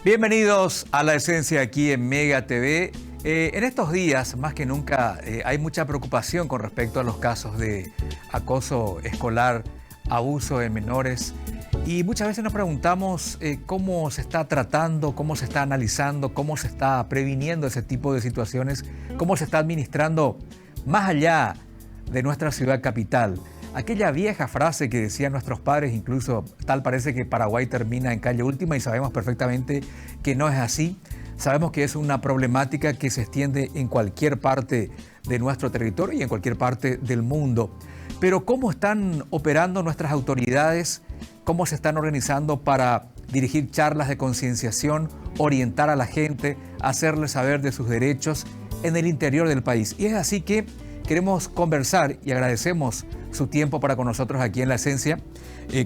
Bienvenidos a La Esencia aquí en Mega TV. En estos días, más que nunca, hay mucha preocupación con respecto a los casos de acoso escolar, abuso de menores. Y muchas veces nos preguntamos cómo se está tratando, cómo se está analizando, cómo se está previniendo ese tipo de situaciones, cómo se está administrando más allá de nuestra ciudad capital. Aquella vieja frase que decían nuestros padres, incluso tal parece que Paraguay termina en calle última, y sabemos perfectamente que no es así. Sabemos que es una problemática que se extiende en cualquier parte de nuestro territorio y en cualquier parte del mundo. Pero ¿cómo están operando nuestras autoridades? ¿Cómo se están organizando para dirigir charlas de concienciación, orientar a la gente, hacerles saber de sus derechos en el interior del país? Y es así que queremos conversar, y agradecemos su tiempo para con nosotros aquí en La Esencia,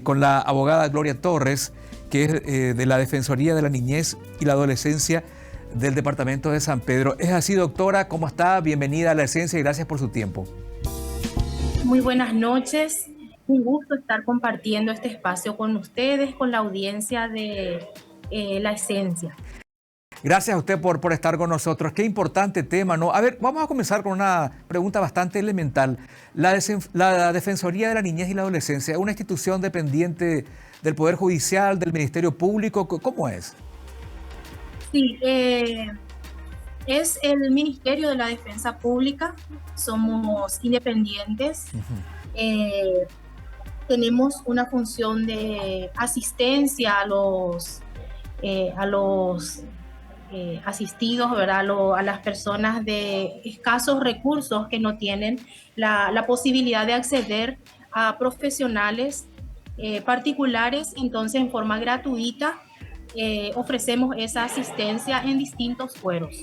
con la abogada Gloria Torres, que es de la Defensoría de la Niñez y la Adolescencia del Departamento de San Pedro. Es así, doctora, ¿cómo está? Bienvenida a La Esencia y gracias por su tiempo. Muy buenas noches. Un gusto estar compartiendo este espacio con ustedes, con la audiencia de La Esencia. Gracias a usted por estar con nosotros. Qué importante tema, ¿no? A ver, vamos a comenzar con una pregunta bastante elemental. La Defensoría de la Niñez y la Adolescencia es una institución dependiente del Poder Judicial, del Ministerio Público. ¿Cómo es? Sí, es el Ministerio de la Defensa Pública. Somos independientes. Tenemos una función de asistencia a los asistidos, ¿verdad? A las personas de escasos recursos que no tienen la posibilidad de acceder a profesionales particulares. Entonces, en forma gratuita, ofrecemos esa asistencia en distintos fueros.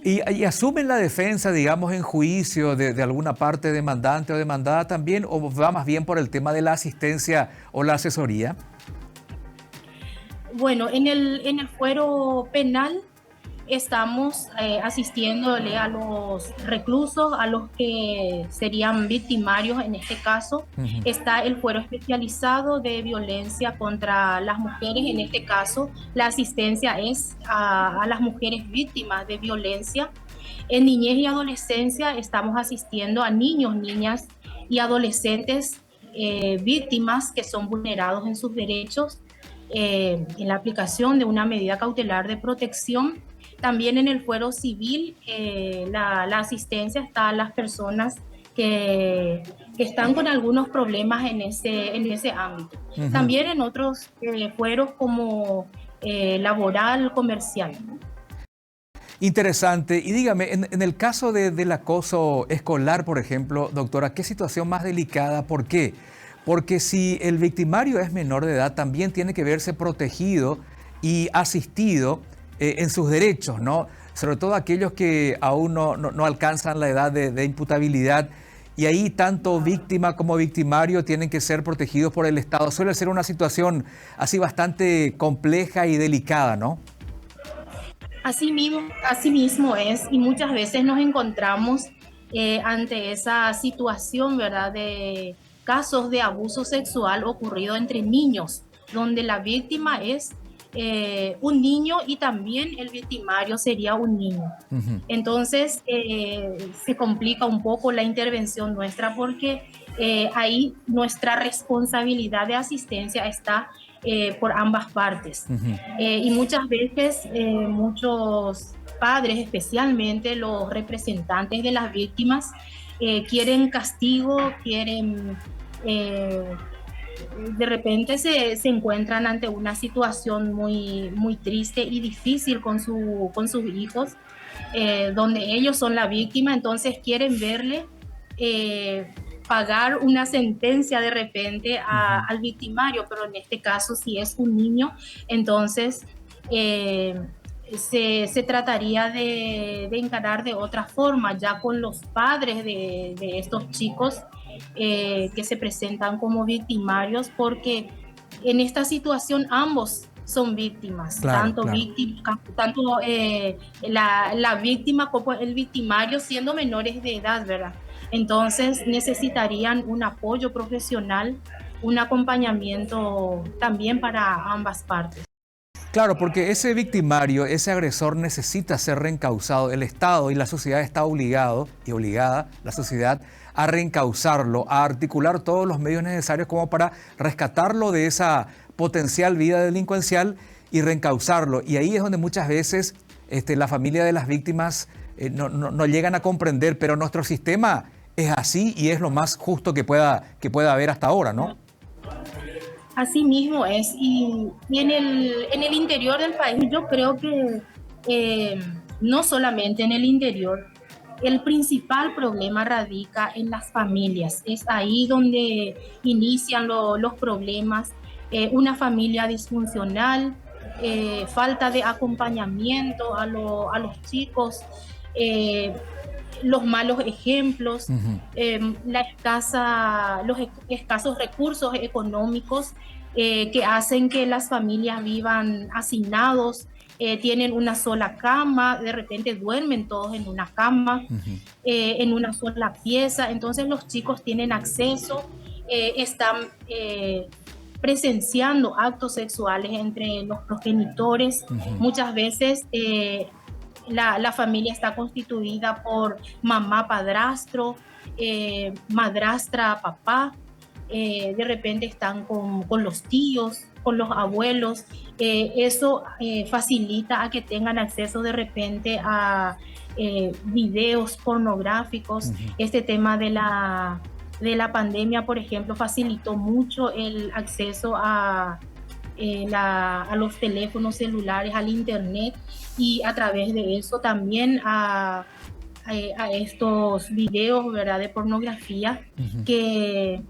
¿Y asumen la defensa, digamos, en juicio de alguna parte demandante o demandada también, o va más bien por el tema de la asistencia o la asesoría? Bueno, en el fuero penal estamos asistiéndole a los reclusos, a los que serían victimarios en este caso. Está el fuero especializado de violencia contra las mujeres. En este caso, la asistencia es a las mujeres víctimas de violencia. En niñez y adolescencia estamos asistiendo a niños, niñas y adolescentes víctimas que son vulnerados en sus derechos, en la aplicación de una medida cautelar de protección. También en el fuero civil, la asistencia está a las personas que están con algunos problemas en ese ámbito. También en otros fueros como laboral, comercial. Interesante. Y dígame, en el caso del acoso escolar, por ejemplo, doctora, ¿qué situación más delicada? ¿Por qué? Porque si el victimario es menor de edad, también tiene que verse protegido y asistido en sus derechos, ¿no? Sobre todo aquellos que aún no alcanzan la edad de imputabilidad. Y ahí tanto víctima como victimario tienen que ser protegidos por el Estado. Suele ser una situación así bastante compleja y delicada, ¿no? Así mismo es, y muchas veces nos encontramos ante esa situación, ¿verdad?, de casos de abuso sexual ocurrido entre niños, donde la víctima es un niño y también el victimario sería un niño. Entonces se complica un poco la intervención nuestra porque ahí nuestra responsabilidad de asistencia está por ambas partes. Y muchas veces muchos padres, especialmente los representantes de las víctimas, quieren castigo, quieren de repente se encuentran ante una situación muy triste y difícil con sus hijos, donde ellos son la víctima. Entonces quieren verle pagar una sentencia de repente al victimario, pero en este caso si es un niño, entonces se trataría de encarar de otra forma, ya con los padres de estos chicos que se presentan como victimarios, porque en esta situación ambos son víctimas, Claro, tanto claro. la víctima como el victimario siendo menores de edad, ¿verdad? Entonces necesitarían un apoyo profesional, un acompañamiento también para ambas partes. Claro, porque ese victimario, ese agresor necesita ser reencausado. El Estado y la sociedad está obligado y obligada, la sociedad, a reencauzarlo, a articular todos los medios necesarios como para rescatarlo de esa potencial vida delincuencial y reencauzarlo. Y ahí es donde muchas veces la familia de las víctimas no llegan a comprender, pero nuestro sistema es así y es lo más justo que pueda haber hasta ahora, ¿no? Así mismo es. Y en el interior del país yo creo que no solamente en el interior, el principal problema radica en las familias. Es ahí donde inician los problemas. Una familia disfuncional, falta de acompañamiento a los chicos, eh, los malos ejemplos, los escasos recursos económicos que hacen que las familias vivan hacinados, tienen una sola cama, de repente duermen todos en una cama, en una sola pieza, entonces los chicos tienen acceso, están presenciando actos sexuales entre los progenitores, muchas veces la familia está constituida por mamá, padrastro, madrastra, papá, de repente están con los tíos, con los abuelos. Eso facilita a que tengan acceso de repente a videos pornográficos. Este tema de la pandemia, por ejemplo, facilitó mucho el acceso a los teléfonos celulares, al internet, y a través de eso también a estos videos, ¿verdad?, de pornografía que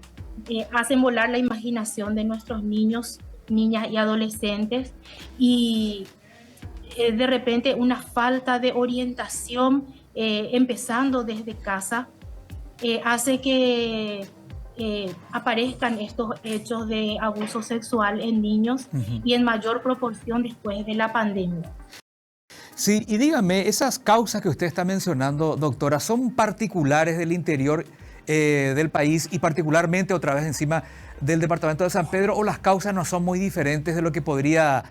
hacen volar la imaginación de nuestros niños, niñas y adolescentes, y de repente una falta de orientación empezando desde casa hace que aparezcan estos hechos de abuso sexual en niños y en mayor proporción después de la pandemia. Sí, y dígame, esas causas que usted está mencionando, doctora, ¿son particulares del interior del país y particularmente otra vez encima del departamento de San Pedro, o las causas no son muy diferentes de lo que podría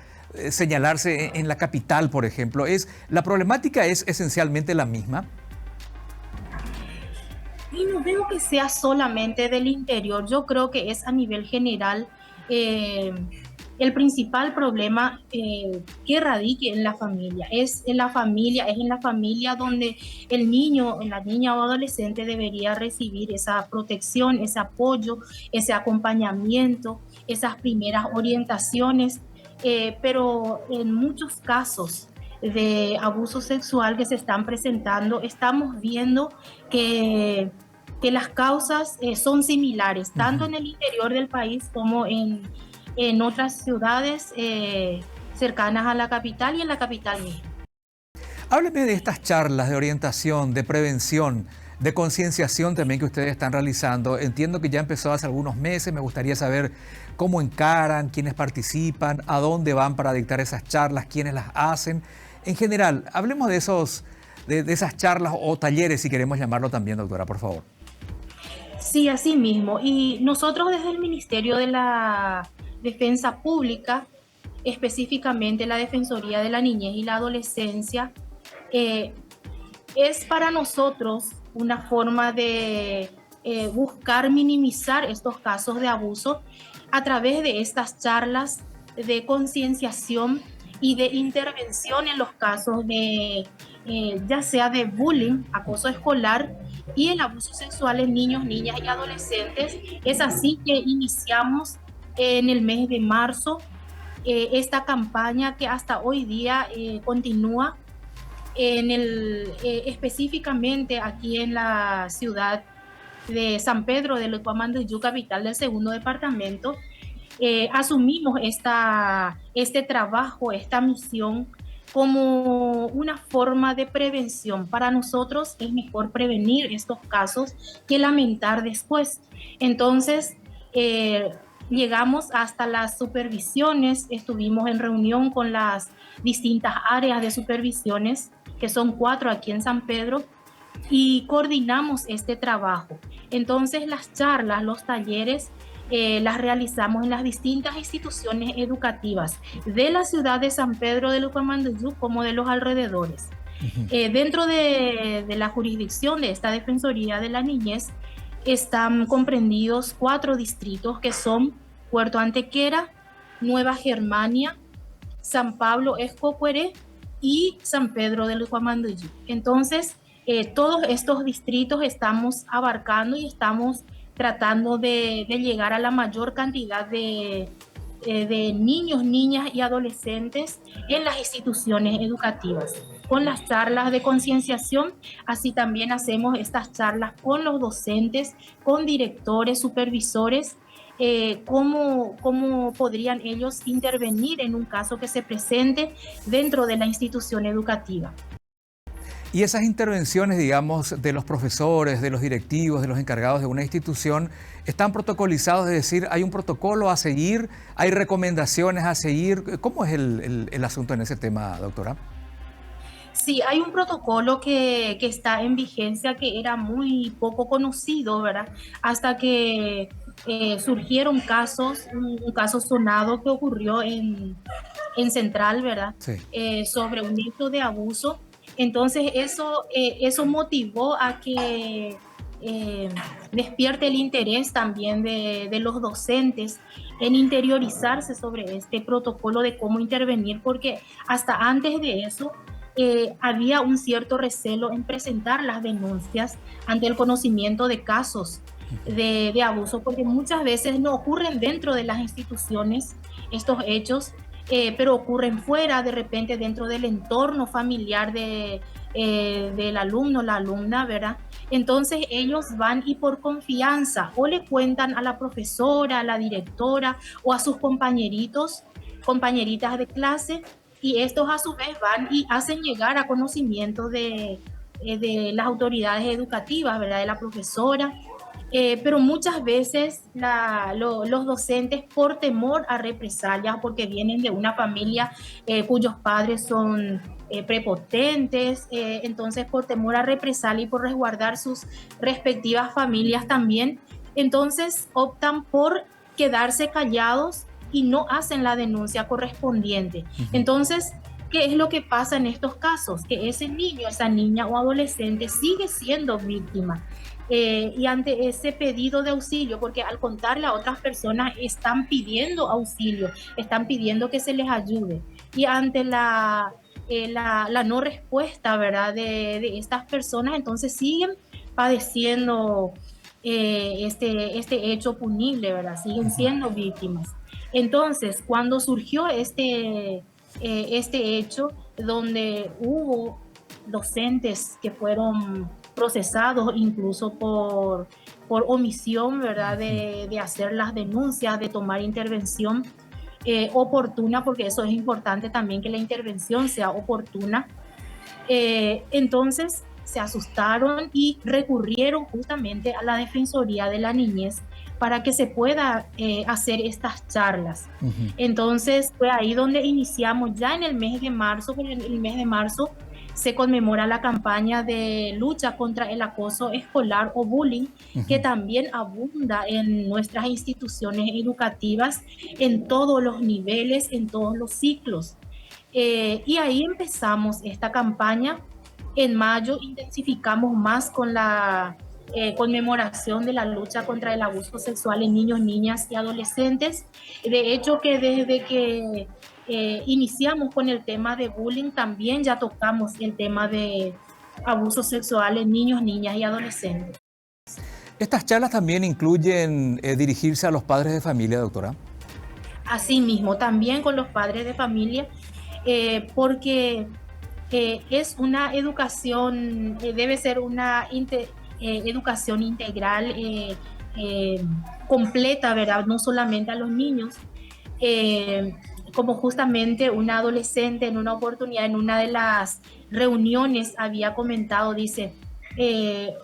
señalarse en la capital, por ejemplo? ¿La problemática es esencialmente la misma? Y no veo que sea solamente del interior, yo creo que es a nivel general. El principal problema que radique en la familia. Es en la familia donde el niño, la niña o adolescente debería recibir esa protección, ese apoyo, ese acompañamiento, esas primeras orientaciones. Pero en muchos casos de abuso sexual que se están presentando, estamos viendo que las causas son similares, tanto en el interior del país como en otras ciudades cercanas a la capital y en la capital misma. Hábleme de estas charlas de orientación, de prevención, de concienciación también que ustedes están realizando. Entiendo que ya empezó hace algunos meses. Me gustaría saber cómo encaran, quiénes participan, a dónde van para dictar esas charlas, quiénes las hacen. En general, hablemos de esas charlas o talleres, si queremos llamarlo también, doctora, por favor. Sí, así mismo. Y nosotros desde el Ministerio de la Defensa Pública, específicamente la Defensoría de la Niñez y la Adolescencia, es para nosotros una forma de buscar minimizar estos casos de abuso a través de estas charlas de concienciación y de intervención en los casos de ya sea de bullying, acoso escolar y el abuso sexual en niños, niñas y adolescentes. Es así que iniciamos en el mes de marzo esta campaña que hasta hoy día continúa específicamente aquí en la ciudad de San Pedro de Lucuamanduyú, capital del segundo departamento. Asumimos este trabajo, esta misión como una forma de prevención. Para nosotros es mejor prevenir estos casos que lamentar después. Entonces, llegamos hasta las supervisiones, estuvimos en reunión con las distintas áreas de supervisiones, que son 4 aquí en San Pedro, y coordinamos este trabajo. Entonces, las charlas, los talleres las realizamos en las distintas instituciones educativas de la ciudad de San Pedro de Lucuamanduyú como de los alrededores. Dentro de la jurisdicción de esta Defensoría de la Niñez están comprendidos 4 distritos que son Puerto Antequera, Nueva Germania, San Pablo Escocuere y San Pedro de Lucuamanduyú. Entonces, todos estos distritos estamos abarcando y estamos tratando de llegar a la mayor cantidad de niños, niñas y adolescentes en las instituciones educativas. Con las charlas de concienciación, así también hacemos estas charlas con los docentes, con directores, supervisores, cómo podrían ellos intervenir en un caso que se presente dentro de la institución educativa. Y esas intervenciones, digamos, de los profesores, de los directivos, de los encargados de una institución, ¿están protocolizados? Es decir, ¿hay un protocolo a seguir? ¿Hay recomendaciones a seguir? ¿Cómo es el asunto en ese tema, doctora? Sí, hay un protocolo que está en vigencia que era muy poco conocido, ¿verdad? Hasta que surgieron casos, un caso sonado que ocurrió en Central, ¿verdad? Sí. Sobre un hecho de abuso. Entonces eso motivó a que despierte el interés también de los docentes en interiorizarse sobre este protocolo de cómo intervenir, porque hasta antes de eso había un cierto recelo en presentar las denuncias ante el conocimiento de casos de abuso, porque muchas veces no ocurren dentro de las instituciones estos hechos, pero ocurren fuera, de repente dentro del entorno familiar del alumno, la alumna, ¿verdad? Entonces ellos van y por confianza o le cuentan a la profesora, a la directora o a sus compañeritos, compañeritas de clase, y estos a su vez van y hacen llegar a conocimiento de las autoridades educativas, ¿verdad? De la profesora. Pero muchas veces los docentes, por temor a represalias, porque vienen de una familia cuyos padres son prepotentes, entonces por temor a represalia y por resguardar sus respectivas familias también, entonces optan por quedarse callados y no hacen la denuncia correspondiente. Entonces, ¿qué es lo que pasa en estos casos? Que ese niño, esa niña o adolescente sigue siendo víctima. Y ante ese pedido de auxilio, porque al contarle a otras personas están pidiendo auxilio, están pidiendo que se les ayude. Y ante la no respuesta, ¿verdad?, de estas personas, entonces siguen padeciendo este hecho punible, ¿verdad? Siguen siendo víctimas. Entonces, cuando surgió este hecho, donde hubo docentes que fueron procesados incluso por omisión, ¿verdad?, de hacer las denuncias, de tomar intervención oportuna, porque eso es importante también, que la intervención sea oportuna. Entonces se asustaron y recurrieron justamente a la Defensoría de la Niñez para que se pueda hacer estas charlas. Entonces fue ahí donde iniciamos ya en el mes de marzo, porque en el mes de marzo se conmemora la campaña de lucha contra el acoso escolar o bullying, que también abunda en nuestras instituciones educativas en todos los niveles, en todos los ciclos. Y ahí empezamos esta campaña. En mayo intensificamos más con la conmemoración de la lucha contra el abuso sexual en niños, niñas y adolescentes. De hecho, que desde que iniciamos con el tema de bullying, también ya tocamos el tema de abuso sexual en niños, niñas y adolescentes. ¿Estas charlas también incluyen dirigirse a los padres de familia, doctora? Asimismo, también con los padres de familia, porque es una educación, debe ser una educación integral, completa, ¿verdad? No solamente a los niños. Como justamente una adolescente en una oportunidad, en una de las reuniones había comentado, dice,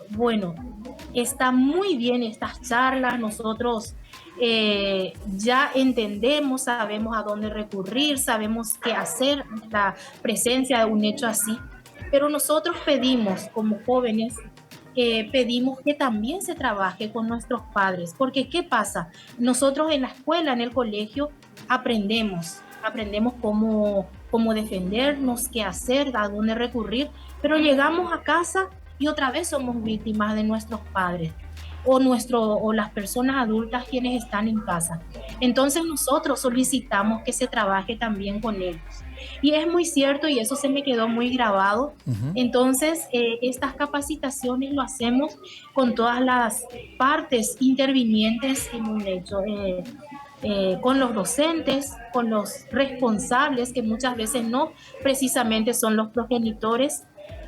bueno, está muy bien estas charlas, nosotros ya entendemos, sabemos a dónde recurrir, sabemos qué hacer en la presencia de un hecho así, pero nosotros pedimos como jóvenes pedimos que también se trabaje con nuestros padres, porque ¿qué pasa? Nosotros en la escuela, en el colegio, aprendemos cómo defendernos, qué hacer, a dónde recurrir, pero llegamos a casa y otra vez somos víctimas de nuestros padres o las personas adultas quienes están en casa. Entonces nosotros solicitamos que se trabaje también con ellos. Y es muy cierto y eso se me quedó muy grabado. Entonces, estas capacitaciones lo hacemos con todas las partes intervinientes en un hecho. Con los docentes, con los responsables, que muchas veces no precisamente son los progenitores,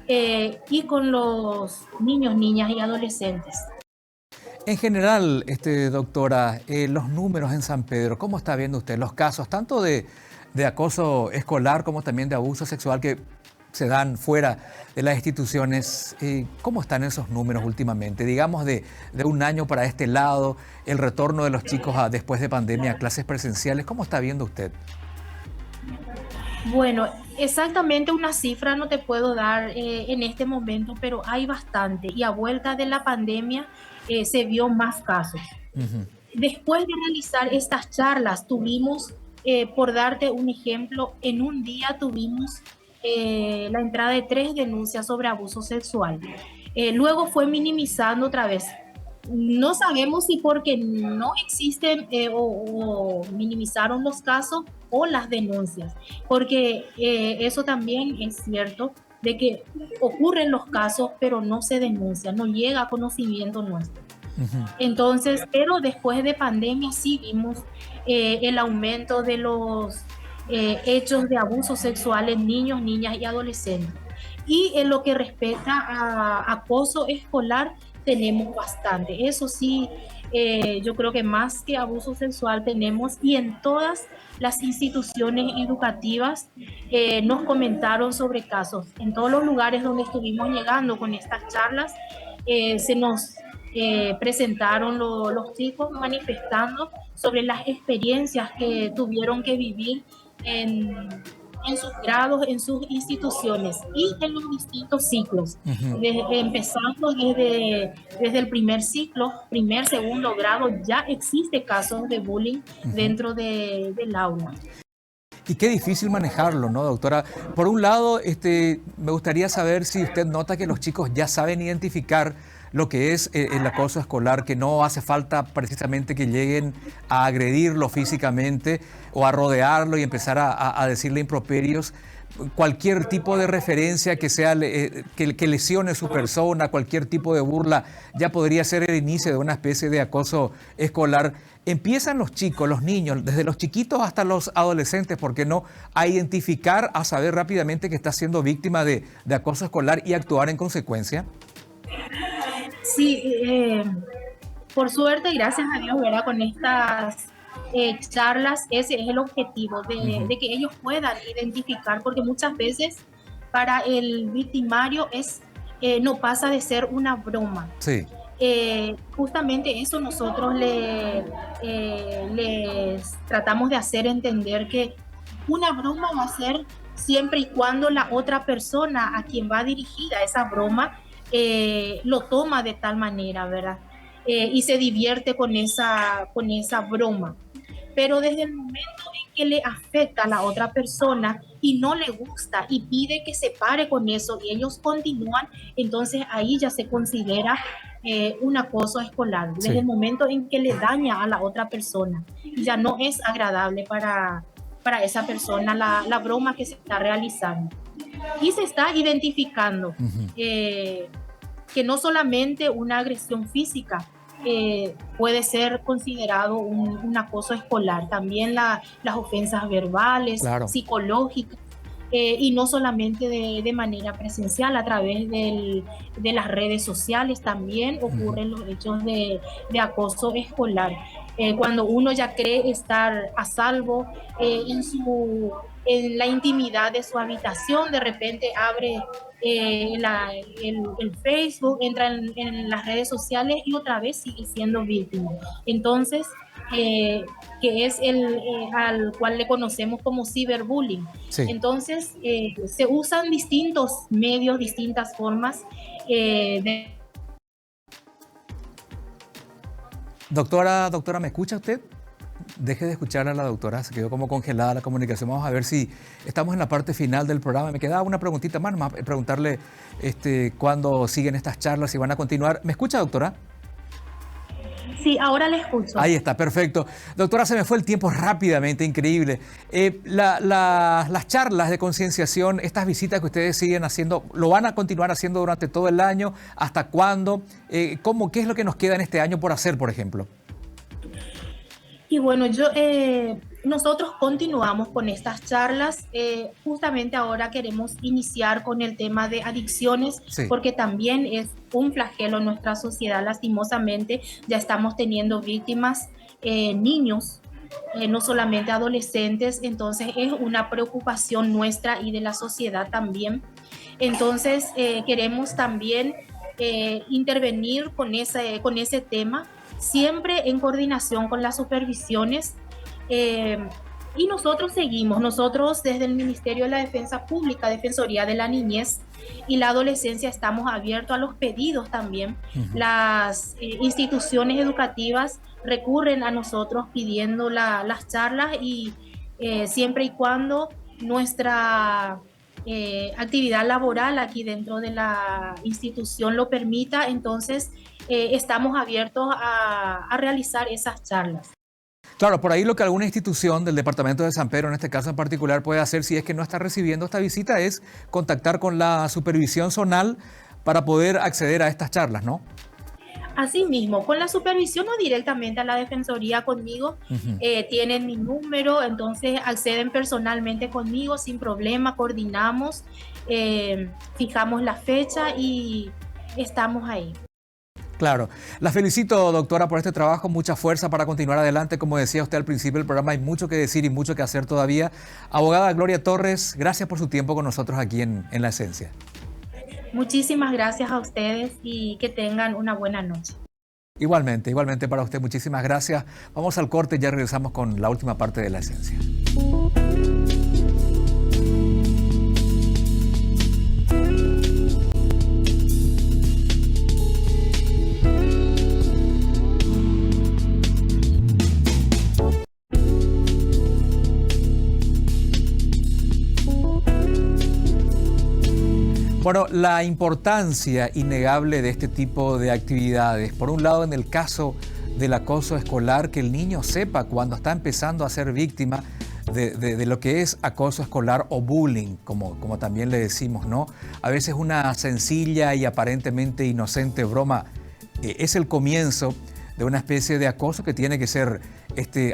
y con los niños, niñas y adolescentes. En general, doctora, los números en San Pedro, ¿cómo está viendo usted los casos tanto de acoso escolar como también de abuso sexual que se dan fuera de las instituciones? ¿Cómo están esos números últimamente? Digamos de un año para este lado, el retorno de los chicos después de pandemia a clases presenciales, ¿cómo está viendo usted? Bueno, exactamente una cifra no te puedo dar en este momento, pero hay bastante y a vuelta de la pandemia se vio más casos. Ujú. Después de realizar estas charlas, tuvimos, por darte un ejemplo, en un día tuvimos la entrada de 3 denuncias sobre abuso sexual. Luego fue minimizando otra vez. No sabemos si porque no existen o minimizaron los casos o las denuncias, porque eso también es cierto de que ocurren los casos, pero no se denuncia, no llega a conocimiento nuestro. Ujú. Entonces, pero después de pandemia sí vimos el aumento de los hechos de abuso sexual en niños, niñas y adolescentes. Y en lo que respecta a acoso escolar, tenemos bastante. Eso sí, yo creo que más que abuso sexual tenemos, y en todas las instituciones educativas nos comentaron sobre casos. En todos los lugares donde estuvimos llegando con estas charlas, se nos presentaron los chicos manifestando sobre las experiencias que tuvieron que vivir en sus grados, en sus instituciones y en los distintos ciclos, Ujú. empezando desde el primer ciclo, primer, segundo grado, ya existe casos de bullying Ujú. dentro del aula. Y qué difícil manejarlo, ¿no, doctora? Por un lado, me gustaría saber si usted nota que los chicos ya saben identificar lo que es el acoso escolar, que no hace falta precisamente que lleguen a agredirlo físicamente o a rodearlo y empezar a decirle improperios. Cualquier tipo de referencia que sea que lesione su persona, cualquier tipo de burla, ya podría ser el inicio de una especie de acoso escolar. Empiezan los chicos, los niños, desde los chiquitos hasta los adolescentes, ¿por qué no?, a identificar, a saber rápidamente que está siendo víctima de acoso escolar y actuar en consecuencia. Sí, por suerte, gracias a Dios, ¿verdad? Con estas charlas, ese es el objetivo, Ujú. de que ellos puedan identificar, porque muchas veces para el victimario no pasa de ser una broma. Sí. Justamente eso nosotros les tratamos de hacer entender que una broma va a ser siempre y cuando la otra persona a quien va dirigida esa broma lo toma de tal manera, ¿verdad? Y se divierte con esa broma. Pero desde el momento en que le afecta a la otra persona y no le gusta y pide que se pare con eso y ellos continúan, entonces ahí ya se considera un acoso escolar. Desde el Sí. momento en que le daña a la otra persona, ya no es agradable para esa persona la broma que se está realizando. Y se está identificando Ujú. que no solamente una agresión física puede ser considerado un acoso escolar, también las ofensas verbales, Claro. psicológicas, y no solamente de manera presencial, a través de las redes sociales también Ujú. ocurren los hechos de acoso escolar. Cuando uno ya cree estar a salvo en la intimidad de su habitación, de repente abre el Facebook, entra en las redes sociales y otra vez sigue siendo víctima. Entonces, que es al cual le conocemos como ciberbullying. Sí. Entonces, se usan distintos medios, distintas formas de Doctora, ¿me escucha usted? Deje de escuchar a la doctora, se quedó como congelada la comunicación. Vamos a ver si estamos en la parte final del programa. Me quedaba una preguntita más, preguntarle cuándo siguen estas charlas, si van a continuar. ¿Me escucha, doctora? Sí, ahora le escucho. Ahí está, perfecto. Doctora, se me fue el tiempo rápidamente, increíble. Las charlas de concienciación, estas visitas que ustedes siguen haciendo, ¿lo van a continuar haciendo durante todo el año? ¿Hasta cuándo? ¿Qué es lo que nos queda en este año por hacer, por ejemplo? Y bueno, nosotros continuamos con estas charlas. Justamente ahora queremos iniciar con el tema de adicciones, sí, porque también es un flagelo en nuestra sociedad. Lastimosamente, ya estamos teniendo víctimas, niños, no solamente adolescentes. Entonces, es una preocupación nuestra y de la sociedad también. Entonces, queremos también intervenir con ese tema, siempre en coordinación con las supervisiones, y nosotros desde el Ministerio de la Defensa Pública, Defensoría de la Niñez y la Adolescencia, estamos abiertos a los pedidos también. Las instituciones educativas recurren a nosotros pidiendo las charlas y siempre y cuando nuestra actividad laboral aquí dentro de la institución lo permita, entonces estamos abiertos a realizar esas charlas. Claro, por ahí lo que alguna institución del departamento de San Pedro, en este caso en particular, puede hacer si es que no está recibiendo esta visita es contactar con la supervisión zonal para poder acceder a estas charlas, ¿no? Así mismo, con la supervisión o directamente a la defensoría conmigo, tienen mi número, entonces acceden personalmente conmigo sin problema, coordinamos, fijamos la fecha y estamos ahí. Claro. La felicito, doctora, por este trabajo. Mucha fuerza para continuar adelante. Como decía usted al principio del programa, hay mucho que decir y mucho que hacer todavía. Abogada Gloria Torres, gracias por su tiempo con nosotros aquí en La Esencia. Muchísimas gracias a ustedes y que tengan una buena noche. Igualmente para usted. Muchísimas gracias. Vamos al corte y ya regresamos con la última parte de La Esencia. Bueno, la importancia innegable de este tipo de actividades, por un lado en el caso del acoso escolar, que el niño sepa cuando está empezando a ser víctima de lo que es acoso escolar o bullying, como también le decimos, ¿no? A veces una sencilla y aparentemente inocente broma es el comienzo de una especie de acoso que tiene que ser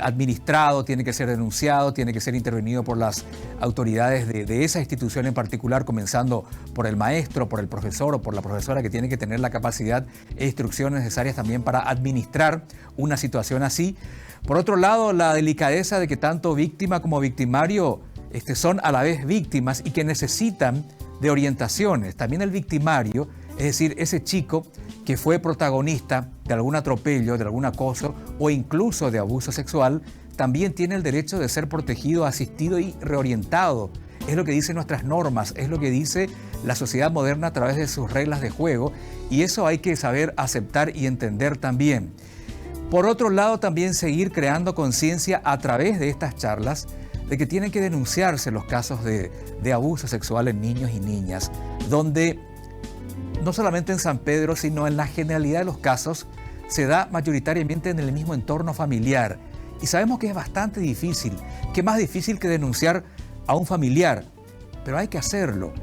administrado, tiene que ser denunciado, tiene que ser intervenido por las autoridades de esa institución en particular, comenzando por el maestro, por el profesor o por la profesora, que tiene que tener la capacidad e instrucciones necesarias también para administrar una situación así. Por otro lado, la delicadeza de que tanto víctima como victimario son a la vez víctimas y que necesitan de orientaciones. También el victimario, es decir, ese chico que fue protagonista de algún atropello, de algún acoso o incluso de abuso sexual, también tiene el derecho de ser protegido, asistido y reorientado. Es lo que dicen nuestras normas, es lo que dice la sociedad moderna a través de sus reglas de juego, y eso hay que saber aceptar y entender también. Por otro lado, también seguir creando conciencia a través de estas charlas de que tienen que denunciarse los casos de abuso sexual en niños y niñas, donde no solamente en San Pedro, sino en la generalidad de los casos, se da mayoritariamente en el mismo entorno familiar. Y sabemos que es bastante difícil, que más difícil que denunciar a un familiar, pero hay que hacerlo.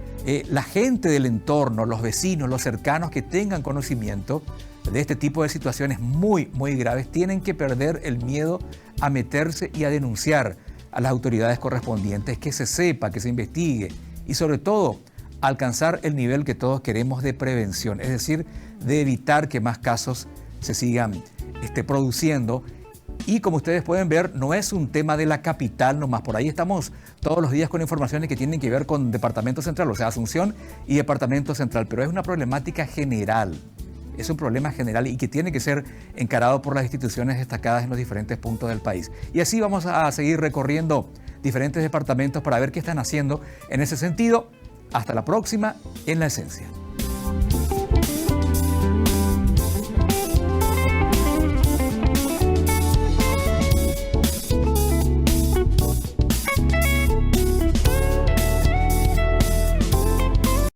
La gente del entorno, los vecinos, los cercanos que tengan conocimiento de este tipo de situaciones muy, muy graves, tienen que perder el miedo a meterse y a denunciar a las autoridades correspondientes, que se sepa, que se investigue y sobre todo alcanzar el nivel que todos queremos de prevención, es decir, de evitar que más casos se sigan produciendo. Y como ustedes pueden ver, no es un tema de la capital nomás. Por ahí estamos todos los días con informaciones que tienen que ver con Departamento Central, o sea, Asunción y Departamento Central, pero es una problemática general. Es un problema general y que tiene que ser encarado por las instituciones destacadas en los diferentes puntos del país. Y así vamos a seguir recorriendo diferentes departamentos para ver qué están haciendo en ese sentido. Hasta la próxima en La Esencia.